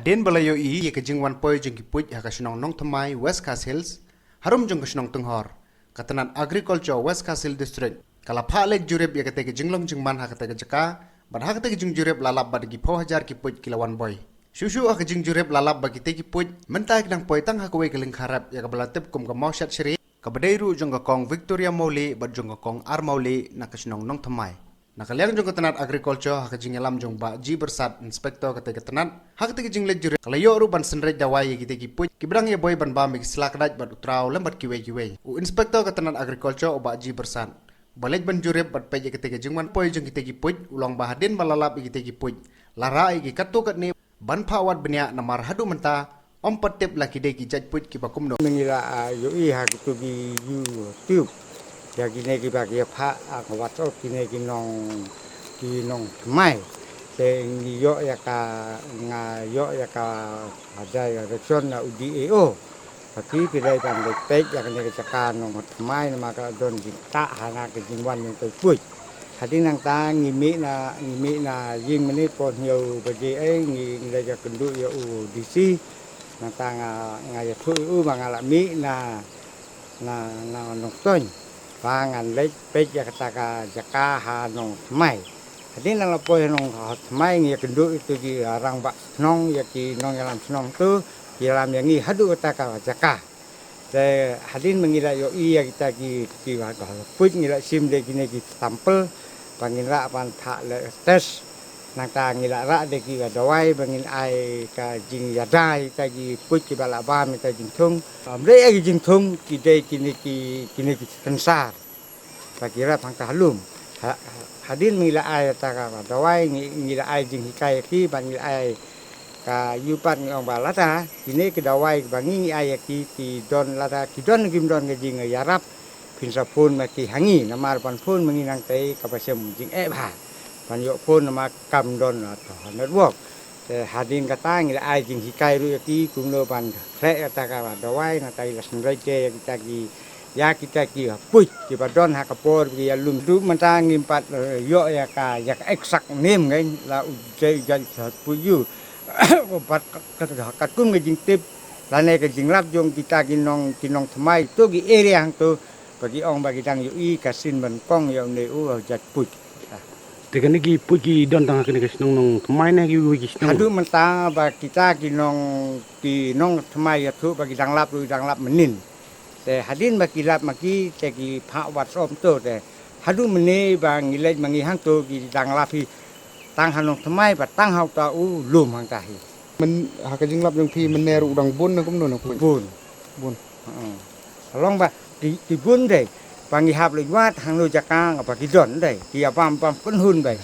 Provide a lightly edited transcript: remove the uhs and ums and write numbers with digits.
Haden balayo i ke Jing wan poi jing Puit ha kasnong Nongthymmai West Coast Hills harum jong kasnong Tunghor katanan agriculture West Coast Hill district kala phale Jurip ya kate ke jinglong jingman ha kate ke jaka bad ha kate ke jing Jurip lalap bad gi 4000 ki Puit kilawan boy shushu ha ke jing Jurip lalap bagi te ki Puit mentai nang poi tang ha kowe keling kharap ya kabala tip kum ka maushat shri ka badairu jong ka kong Victoria Mauli bad jong ka kong Ar Mauli na kasnong Nongthymmai nakaliang jong Tnad agriculture ha kajing alam jong ba ji bersat inspektor kate Tnad ha kate jing le Jurip kalayo ru ban senrej dawai kite ki Puit kibrang ye boy ban ba mi slakdaj bad utrau lembat kiwe u inspektor Tnad agriculture o ba ji bersat balej ban Jurip bad pe kate jing wan poi jong kite ki Puit ulang ba hadin balalap kite ki Puit lara ki katu kat ni ban phawat benya namar hadu menta om patip la kide ki jaj Puit ki bakum no mengira yo I ha tu bi YouTube ya kini ki bagi pha kawat o kini ki nong mai te yo ya ka ada ya reson na UDAO pati pidai tan de pe ya kini ki cakan nong mai maka don di ta hana ke jingwan yang tu Puit hadi nang ta ngimi na Jing menit pon hiu bagi ngi le ja kendu ya UDC nang ta nga ya thu mangala mi na nong ton pangan lek pe ya kata jaka ha Nongthymmai hadi nang lapo Nongthymmai ngi kendu itu di arang ba nong ya ki nong yalam senong tu yalam yang ngi hadu kata jaka te hadin mengira yo I ya kita ki wa Puit ngira sim de kini ki tampel pangira pan tha le tes nang ta ngila ra de ki wa dawai bangin ai ka jing ya dai ta ki Puit ki bala ba mi ta jing thung amre ki jing thung ki de kini ki kensar ta kira pang kalum hadin ngila ai ta ka dawai ngila ai jing hikai ki ban ngila ai ka yupan ngong balata kini ki dawai bangi ai ki don lata ki don kim don ke jing yarap pinsa pun ma ki hangi namar pan pun menginang tei kapasem jing bha pan yo pun nama kam don atau network hadin kata ngila ai jing hikai ru ki kumlo pan re kata ka dawai na tai lasen reje kita ki Puit ki badon ha kapor ki alum du manta ngimpat yo ya ka eksak nim ngai la ujai jan Puit yu pat kat kum ke jing tip lane ke jing lap jong kita ki Nongthymmai tu ki area hang tu bagi ong bagi dang yo I kasin ban kong yo ne jat Puit Tekan ki Puit ki don tang kene kes Nongthymmai na ki wi ki hadu menta ba kita ki Nongthymmai ya tu bagi dang lap menin te hadin bagi lap maki te ki pha wat som tu te hadu mene ba ngilej mangi hang tu ki dang lap hi tang Nongthymmai ba tang hau ta lum hang ta hi men ha ka jing lap jong phi men neru dang bun na kum no Puit bun long ba ki bun de pangi hap le wat hang lo jaka ba ki don de ki pam kun hun bai